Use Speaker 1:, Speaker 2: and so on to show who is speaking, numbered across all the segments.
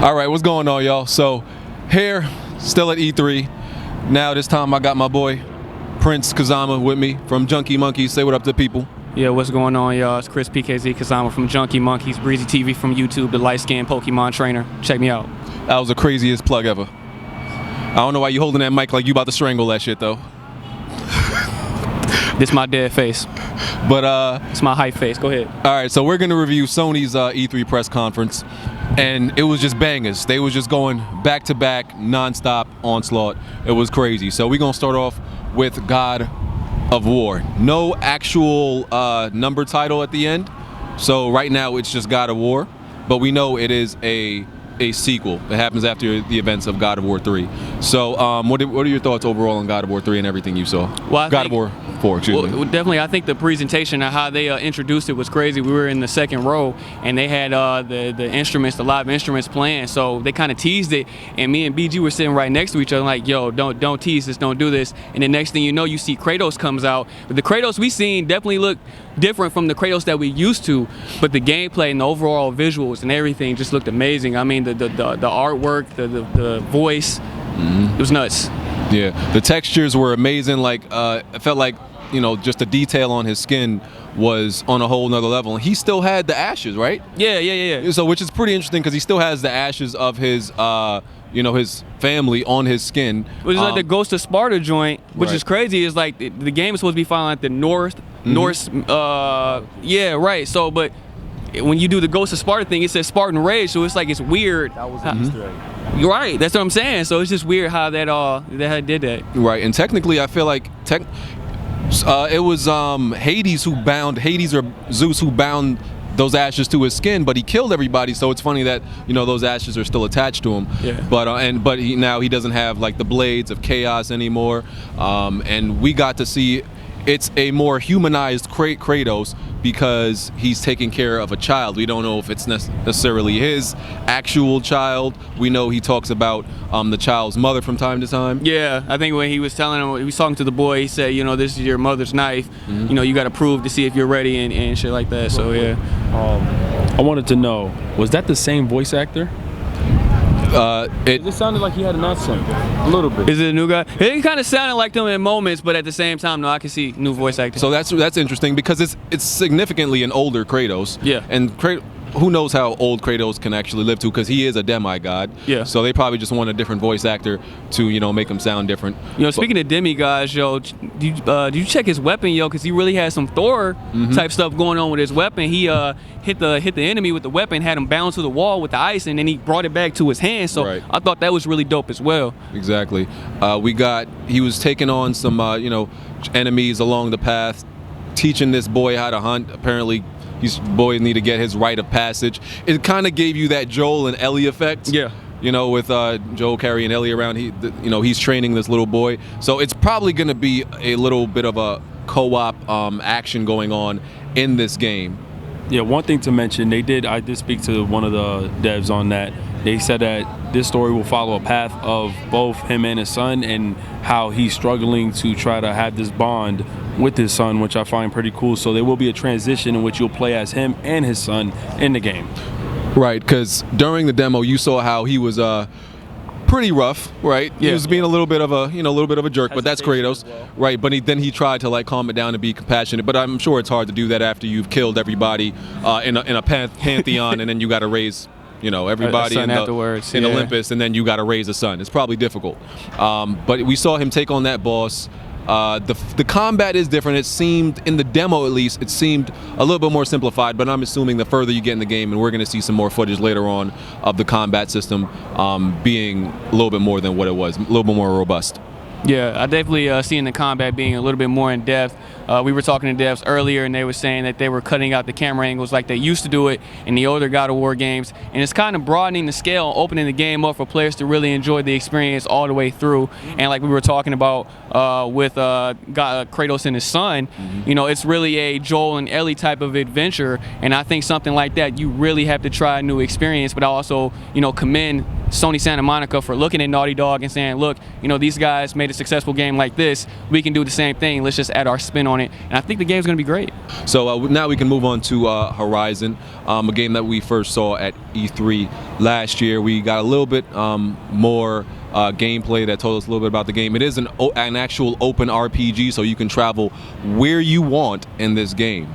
Speaker 1: All right, what's going on, y'all? So, here, still at E3. Now, this time I got my boy, Prince Kazama, with me from Junkie Monkeys. Say what up to people.
Speaker 2: Yeah, what's going on, y'all? It's Chris PKZ Kazama from Junkie Monkeys, Breezy TV from YouTube, the light-skinned Pokemon trainer. Check me out.
Speaker 1: That was the craziest plug ever. I don't know why you holding that mic like you about to strangle that shit, though.
Speaker 2: This my dead face.
Speaker 1: But,
Speaker 2: it's my hype face. Go ahead.
Speaker 1: All right, so we're going to review Sony's E3 press conference. And it was just bangers. They was just going back-to-back, non-stop onslaught. It was crazy. So we're going to start off with God of War. No actual number title at the end. So right now it's just God of War. But we know it is a sequel. It happens after the events of God of War 3. So what are your thoughts overall on God of War 3 and everything you saw?
Speaker 2: Well,
Speaker 1: God of War 4, excuse me.
Speaker 2: Definitely, I think the presentation and how they introduced it was crazy. We were in the second row, and they had the instruments, the live instruments playing. So they kind of teased it, and me and BG were sitting right next to each other like, yo, don't tease this, don't do this. And the next thing you know, you see Kratos comes out. But the Kratos we seen definitely looked different from the Kratos that we used to, but the gameplay and the overall visuals and everything just looked amazing. I mean, the artwork, the voice, it was nuts.
Speaker 1: Yeah, the textures were amazing. Like, it felt like, you know, just the detail on his skin was on a whole nother level. And he still had the ashes, right?
Speaker 2: Yeah.
Speaker 1: So, which is pretty interesting because he still has the ashes of his, you know, his family on his skin.
Speaker 2: Which is like the Ghost of Sparta joint, which
Speaker 1: right.
Speaker 2: is crazy. Is like the game is supposed to be following like the Norse. Yeah, right. So, but when you do the Ghost of Sparta thing, it says Spartan Rage, so it's like it's weird.
Speaker 3: That was an Easter egg.
Speaker 2: You're right. That's what I'm saying. So it's just weird how that did that.
Speaker 1: Right, and technically, I feel like it was Hades or Zeus who bound those ashes to his skin, but he killed everybody. So it's funny that, you know, those ashes are still attached to him.
Speaker 2: Yeah.
Speaker 1: But now he doesn't have like the blades of chaos anymore. And we got to see it's a more humanized Kratos because he's taking care of a child. We don't know if it's necessarily his actual child. We know he talks about the child's mother from time to time.
Speaker 2: Yeah, I think when he was telling him, he was talking to the boy, he said, you know, this is your mother's knife. You know, you got to prove to see if you're ready and shit like that. So yeah.
Speaker 3: I wanted to know, was that the same voice actor? It sounded like he had an accent, a little bit.
Speaker 2: Is it a new guy? It kind of sounded like them in moments, but at the same time, no, I can see new voice acting.
Speaker 1: So that's interesting because it's significantly an older Kratos.
Speaker 2: Yeah.
Speaker 1: And who knows how old Kratos can actually live to, because he is a demigod.
Speaker 2: Yeah.
Speaker 1: So they probably just want a different voice actor to, you know, make him sound different.
Speaker 2: You know, speaking of demigods, yo, did you check his weapon, yo? Because he really had some Thor type stuff going on with his weapon. He hit the enemy with the weapon, had him bound to the wall with the ice, and then he brought it back to his hand. So
Speaker 1: right.
Speaker 2: I thought that was really dope as well.
Speaker 1: Exactly. He was taking on some, you know, enemies along the path, teaching this boy how to hunt. Apparently, these boys need to get his rite of passage. It kind of gave you that Joel and Ellie effect.
Speaker 2: Yeah.
Speaker 1: You know, with Joel carrying Ellie around, you know, he's training this little boy. So it's probably going to be a little bit of a co-op action going on in this game.
Speaker 3: Yeah, one thing to mention, I did speak to one of the devs on that. They said that this story will follow a path of both him and his son and how he's struggling to try to have this bond with his son, which I find pretty cool. So there will be a transition in which you'll play as him and his son in the game. Right,
Speaker 1: because during the demo, you saw how he was pretty rough, right?
Speaker 2: Yeah.
Speaker 1: He was being a little bit of a jerk, but that's Kratos,
Speaker 3: well.
Speaker 1: right? But then he tried to like calm it down and be compassionate. But I'm sure it's hard to do that after you've killed everybody in a pantheon, and then you got to raise, you know, everybody in Olympus, and then you got to raise a son. It's probably difficult. But we saw him take on that boss. The combat is different. It seemed, in the demo at least, it seemed a little bit more simplified, but I'm assuming the further you get in the game, and we're going to see some more footage later on of the combat system being a little bit more than what it was, a little bit more robust.
Speaker 2: Yeah, I definitely seen the combat being a little bit more in depth. We were talking to devs earlier, and they were saying that they were cutting out the camera angles like they used to do it in the older God of War games, and it's kind of broadening the scale, opening the game up for players to really enjoy the experience all the way through. And like we were talking about with Kratos and his son, you know, it's really a Joel and Ellie type of adventure, and I think something like that, you really have to try a new experience. But I also, you know, commend Sony Santa Monica for looking at Naughty Dog and saying, look, you know, these guys made a successful game like this. We can do the same thing. Let's just add our spin on it. And I think the game's going to be great.
Speaker 1: So now we can move on to Horizon, a game that we first saw at E3 last year. We got a little bit more gameplay that told us a little bit about the game. It is an actual open RPG, so you can travel where you want in this game.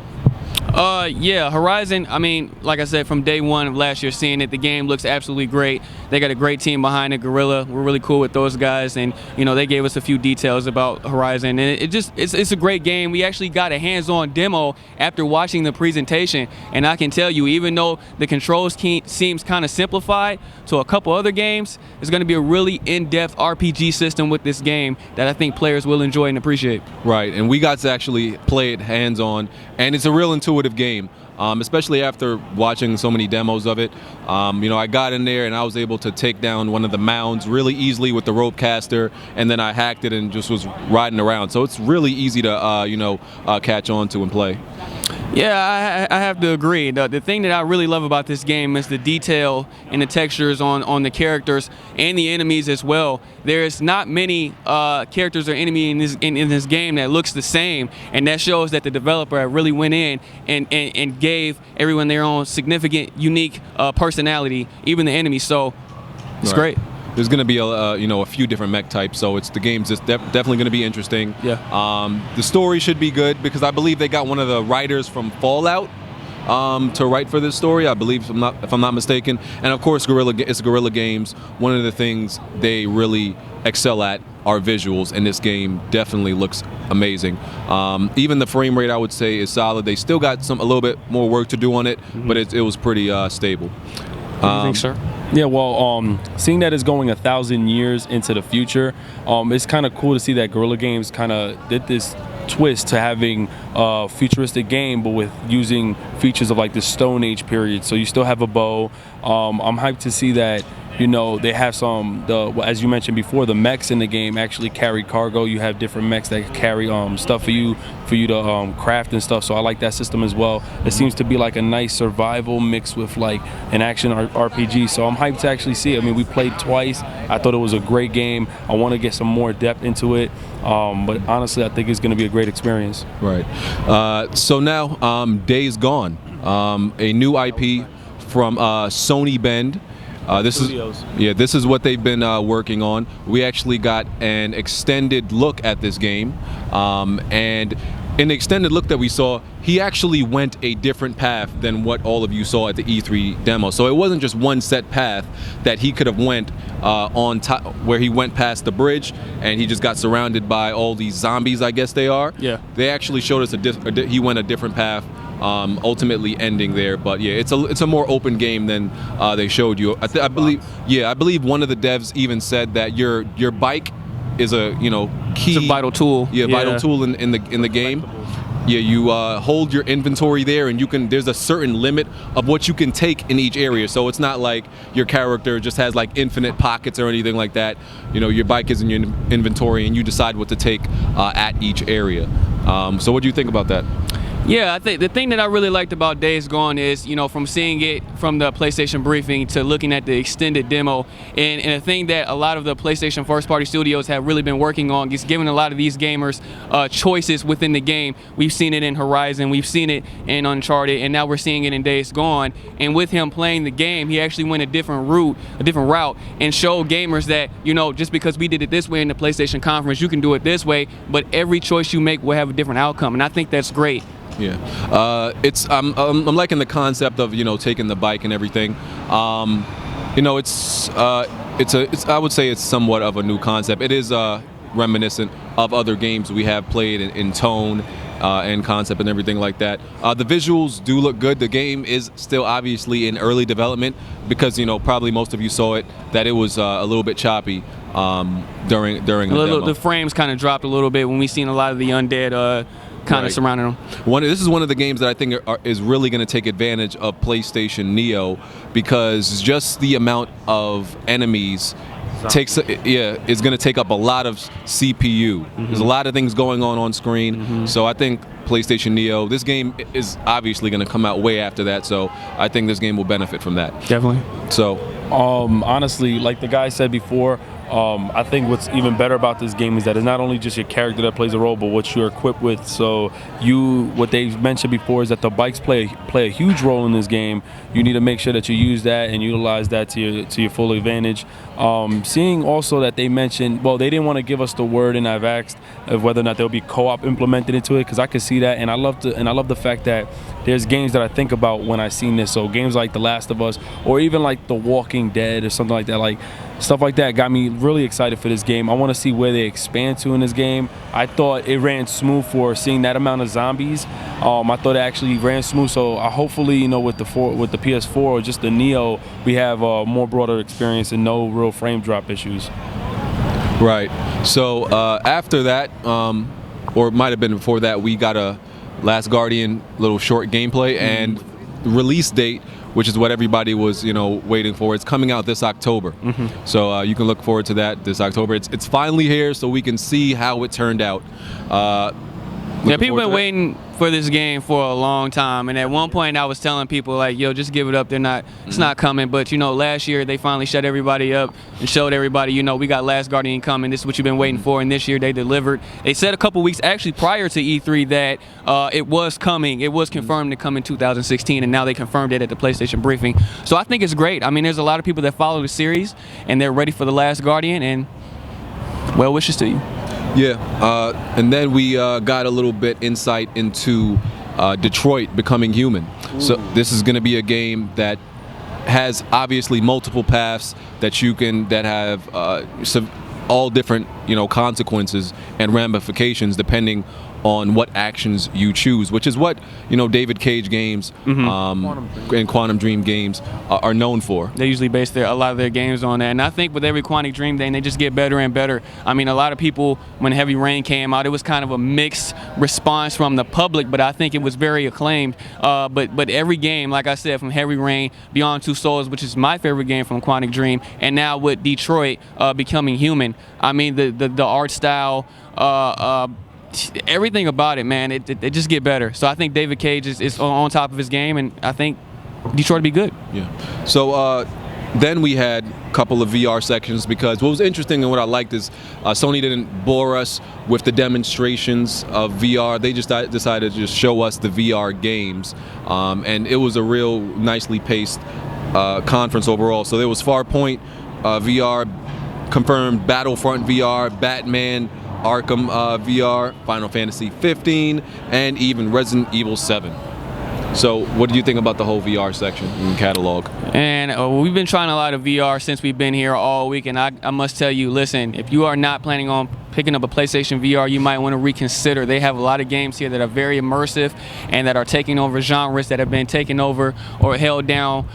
Speaker 2: Yeah, Horizon, I mean, like I said, from day one of last year, seeing it, the game looks absolutely great. They got a great team behind it, Guerrilla. We're really cool with those guys, and, you know, they gave us a few details about Horizon, and it's a great game. We actually got a hands-on demo after watching the presentation, and I can tell you, even though the controls seems kind of simplified to a couple other games, it's going to be a really in-depth RPG system with this game that I think players will enjoy and appreciate.
Speaker 1: Right, and we got to actually play it hands-on, and it's a real intuitive game, especially after watching so many demos of it. You know, I got in there and I was able to take down one of the mounds really easily with the rope caster, and then I hacked it and just was riding around. So it's really easy to catch on to and play.
Speaker 2: Yeah, I have to agree. The thing that I really love about this game is the detail and the textures on the characters and the enemies as well. There's not many characters or enemies in this game that looks the same, and that shows that the developer really went in and gave everyone their own significant, unique personality, even the enemies. So it's great.
Speaker 1: There's going to be a few different mech types, so the game's just definitely going to be interesting.
Speaker 2: Yeah.
Speaker 1: The story should be good because I believe they got one of the writers from Fallout to write for this story. I believe, if I'm not mistaken. And of course, it's Guerrilla Games. One of the things they really excel at are visuals, and this game definitely looks amazing. Even the frame rate, I would say, is solid. They still got a little bit more work to do on it, but it was pretty stable.
Speaker 2: What do you think, sir?
Speaker 3: Yeah, well, seeing that it's going 1,000 years into the future, it's kind of cool to see that Guerrilla Games kind of did this twist to having a futuristic game, but with using features of like the Stone Age period. So you still have a bow. I'm hyped to see that. You know, they have as you mentioned before, the mechs in the game actually carry cargo. You have different mechs that carry stuff for you to craft and stuff. So I like that system as well. It seems to be like a nice survival mixed with like an action RPG. So I'm hyped to actually see it. I mean, we played twice. I thought it was a great game. I want to get some more depth into it. But honestly, I think it's going to be a great experience.
Speaker 1: Right. So now, Days Gone, a new IP from Sony Bend. This is what they've been working on. We actually got an extended look at this game, and in the extended look that we saw, he actually went a different path than what all of you saw at the E3 demo. So it wasn't just one set path that he could have went on top, where he went past the bridge and he just got surrounded by all these zombies, I guess they are.
Speaker 2: Yeah.
Speaker 1: They actually showed us he went a different path. Ultimately ending there, but yeah, it's a more open game than they showed you. I believe one of the devs even said that your bike is a key.
Speaker 2: It's a vital tool.
Speaker 1: Yeah, vital tool in the game. Yeah, you hold your inventory there, and there's a certain limit of what you can take in each area. So it's not like your character just has like infinite pockets or anything like that. You know, your bike is in your inventory, and you decide what to take at each area. So what do you think about that?
Speaker 2: Yeah, I think the thing that I really liked about Days Gone is, from seeing it from the PlayStation briefing to looking at the extended demo, and a thing that a lot of the PlayStation first-party studios have really been working on is giving a lot of these gamers choices within the game. We've seen it in Horizon, we've seen it in Uncharted, and now we're seeing it in Days Gone. And with him playing the game, he actually went a different route, and showed gamers that, just because we did it this way in the PlayStation conference, you can do it this way, but every choice you make will have a different outcome, and I think that's great.
Speaker 1: Yeah, I'm liking the concept of taking the bike and everything. It's I would say it's somewhat of a new concept. It is reminiscent of other games we have played in tone and concept and everything like that. The visuals do look good. The game is still obviously in early development because probably most of you saw it that it was a little bit choppy during the demo.
Speaker 2: The frames kind of dropped a little bit when we seen a lot of the undead. Kind of surrounding them.
Speaker 1: This is one of the games that I think is really going to take advantage of PlayStation Neo because just the amount of enemies is going to take up a lot of CPU. There's a lot of things going on screen. So I think PlayStation Neo, this game is obviously going to come out way after that. So I think this game will benefit from that.
Speaker 2: Definitely.
Speaker 1: So
Speaker 3: Honestly, like the guy said before, I think what's even better about this game is that it's not only just your character that plays a role, but what you're equipped with. So what they mentioned before is that the bikes play a huge role in this game. You need to make sure that you use that and utilize that to your full advantage. Seeing also that they mentioned, well, they didn't want to give us the word, and I've asked of whether or not there'll be co-op implemented into it, because I could see that, and I love the fact that there's games that I think about when I seen this. So games like The Last of Us, or even like The Walking Dead or something like that, like stuff like that got me really excited for this game. I want to see where they expand to in this game. I thought it ran smooth for seeing that amount of zombies. I thought it actually ran smooth. So hopefully, with the PS4 or just the Neo, we have a more broader experience and no real frame drop issues.
Speaker 1: Right. So after that, or it might have been before that, we got a Last Guardian little short gameplay and release date, which is what everybody was, waiting for. It's coming out this October. So you can look forward to that this October. It's finally here, so we can see how it turned out.
Speaker 2: Yeah, people been waiting for this game for a long time, and at one point I was telling people like, yo, just give it up, it's not coming. But last year they finally shut everybody up and showed everybody, we got Last Guardian coming, this is what you've been waiting for, and this year they delivered. They said a couple weeks actually prior to E3 that it was coming, it was confirmed to come in 2016, and now they confirmed it at the PlayStation briefing. So I think it's great. I mean, there's a lot of people that follow the series and they're ready for the Last Guardian, and well wishes to you.
Speaker 1: Yeah, and then we got a little bit insight into Detroit Becoming Human. So this is going to be a game that has obviously multiple paths that have all different consequences and ramifications depending on what actions you choose, which is what David Cage games and Quantum Dream games are known for.
Speaker 2: They usually base a lot of their games on that, and I think with every Quantum Dream game they just get better and better. I mean, a lot of people, when Heavy Rain came out, it was kind of a mixed response from the public, but I think it was very acclaimed. But every game, like I said, from Heavy Rain, Beyond Two Souls, which is my favorite game from Quantum Dream, and now with Detroit Becoming Human, I mean the art style, everything about it, man, it just get better. So I think David Cage is on top of his game, and I think Detroit will be good.
Speaker 1: Yeah. So then we had a couple of VR sections, because what was interesting and what I liked is Sony didn't bore us with the demonstrations of VR. They just decided to just show us the VR games, and it was a real nicely paced conference overall. So there was Farpoint VR confirmed, Battlefront VR, Batman Arkham VR, Final Fantasy 15, and even Resident Evil 7. So what do you think about the whole VR section and catalog?
Speaker 2: And we've been trying a lot of VR since we've been here all week, and I must tell you, listen, if you are not planning on picking up a PlayStation VR, you might want to reconsider. They have a lot of games here that are very immersive and that are taking over genres that have been taken over or held down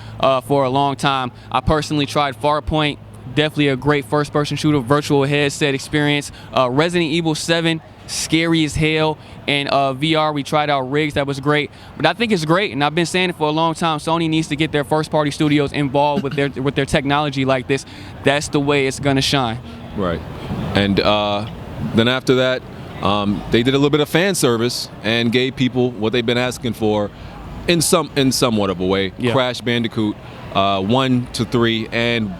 Speaker 2: for a long time. I personally tried Farpoint. Definitely a great first-person shooter, virtual headset experience. Resident Evil 7, scary as hell. And VR, we tried out Rigs, that was great. But I think it's great, and I've been saying it for a long time. Sony needs to get their first-party studios involved with their technology like this. That's the way it's gonna shine.
Speaker 1: Right. And then after that, they did a little bit of fan service and gave people what they've been asking for in somewhat of a way. Yeah. Crash Bandicoot 1 to 3, and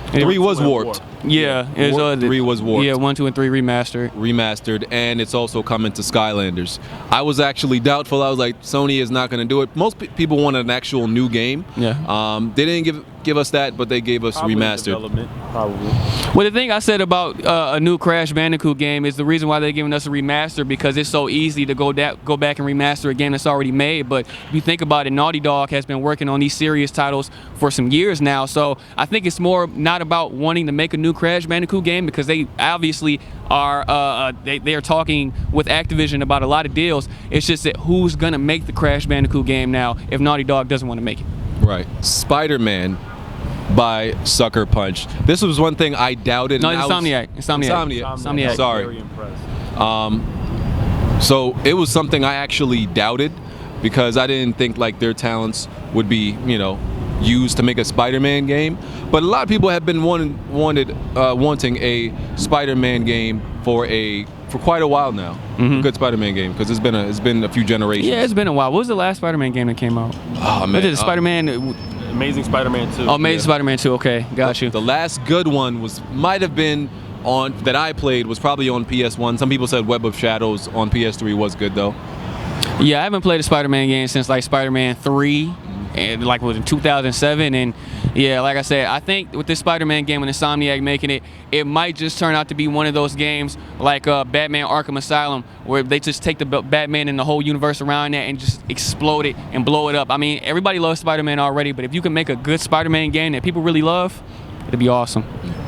Speaker 1: 3 was warped.
Speaker 2: Yeah,
Speaker 1: 3 was warped.
Speaker 2: Yeah, 1, 2, and 3
Speaker 1: remastered, and it's also coming to Skylanders. I was actually doubtful. I was like, Sony is not going to do it. Most people wanted an actual new game.
Speaker 2: Yeah.
Speaker 1: They didn't give us that, but they gave us remastered.
Speaker 3: Probably.
Speaker 2: Well, the thing I said about a new Crash Bandicoot game is the reason why they're giving us a remaster, because it's so easy to go back and remaster a game that's already made. But if you think about it, Naughty Dog has been working on these serious titles for some years now. So I think it's more not about wanting to make a new Crash Bandicoot game, because they obviously are they are talking with Activision about a lot of deals. It's just that who's gonna make the Crash Bandicoot game now if Naughty Dog doesn't want to make it?
Speaker 1: Right. Spider-Man by Sucker Punch. This was one thing I doubted.
Speaker 2: No, Insomniac.
Speaker 1: Sorry.
Speaker 3: Very impressed.
Speaker 1: So it was something I actually doubted, because I didn't think like their talents would be, used to make a Spider-Man game. But a lot of people have been wanting a Spider-Man game for quite a while now. A good Spider-Man game, because it's been a few generations.
Speaker 2: Yeah, it's been a while. What was the last Spider-Man game that came out?
Speaker 1: Oh man,
Speaker 2: Spider-Man
Speaker 3: Amazing Spider-Man 2.
Speaker 2: Oh, Amazing Spider-Man 2. Okay, got you.
Speaker 1: The last good one might have been that I played was probably on PS1. Some people said Web of Shadows on PS3 was good though.
Speaker 2: Yeah, I haven't played a Spider-Man game since like Spider-Man 3, and like was in 2007. And yeah, like I said, I think with this Spider-Man game and Insomniac making it, it might just turn out to be one of those games like Batman Arkham Asylum, where they just take the Batman and the whole universe around that and just explode it and blow it up. I mean, everybody loves Spider-Man already, but if you can make a good Spider-Man game that people really love, it'd be awesome.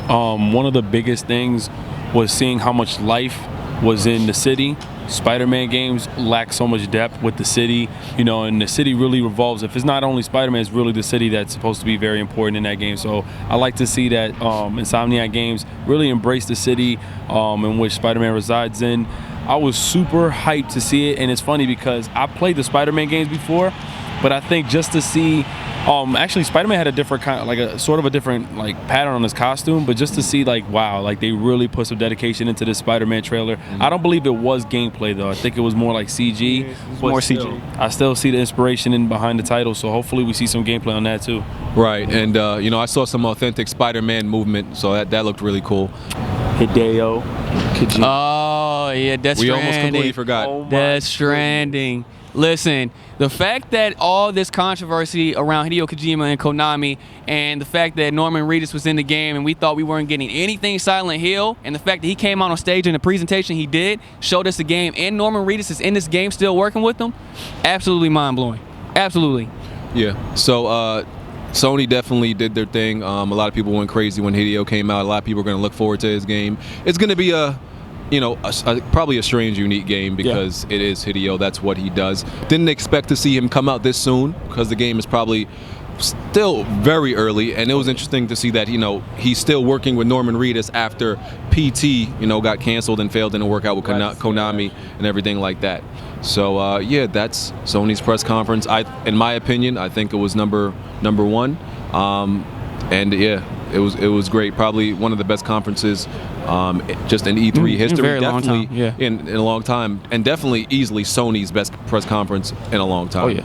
Speaker 3: One of the biggest things was seeing how much life was in the city. Spider-Man games lack so much depth with the city, you know, and the city really revolves. If it's not only Spider-Man, it's really the city that's supposed to be very important in that game. So I like to see that Insomniac games really embrace the city in which Spider-Man resides in. I was super hyped to see it, and it's funny because I played the Spider-Man games before, but I think just to see actually Spider-Man had a different kind, like a sort of a different like pattern on his costume, but just to see like, wow, like they really put some dedication into this Spider-Man trailer. I don't believe it was gameplay though. I think it was more like CG.
Speaker 2: Yeah, more CG.
Speaker 3: I still see the inspiration in behind the title, so hopefully we see some gameplay on that too.
Speaker 1: Right, and you know, I saw some authentic Spider-Man movement, so that looked really cool.
Speaker 3: Hideo Kojima.
Speaker 2: Oh yeah, Death Stranding.
Speaker 1: We almost completely forgot.
Speaker 3: Oh,
Speaker 2: Death Stranding. Listen, the fact that all this controversy around Hideo Kojima and Konami, and the fact that Norman Reedus was in the game and we thought we weren't getting anything Silent Hill, and the fact that he came out on stage in the presentation he did, showed us the game, and Norman Reedus is in this game still working with them, absolutely mind-blowing. Absolutely.
Speaker 1: Yeah, so Sony definitely did their thing. A lot of people went crazy when Hideo came out. A lot of people are going to look forward to his game. It's going to be probably a strange, unique game because it is Hideo. That's what he does. Didn't expect to see him come out this soon because the game is probably still very early, and it was interesting to see that he's still working with Norman Reedus after PT got canceled and failed, didn't work out with Konami and everything like that. So yeah, that's Sony's press conference. In my opinion, I think it was number one, and yeah, it was great. Probably one of the best conferences just in E3 history, definitely in a long time, and definitely easily Sony's best press conference in a long time.
Speaker 2: Oh yeah.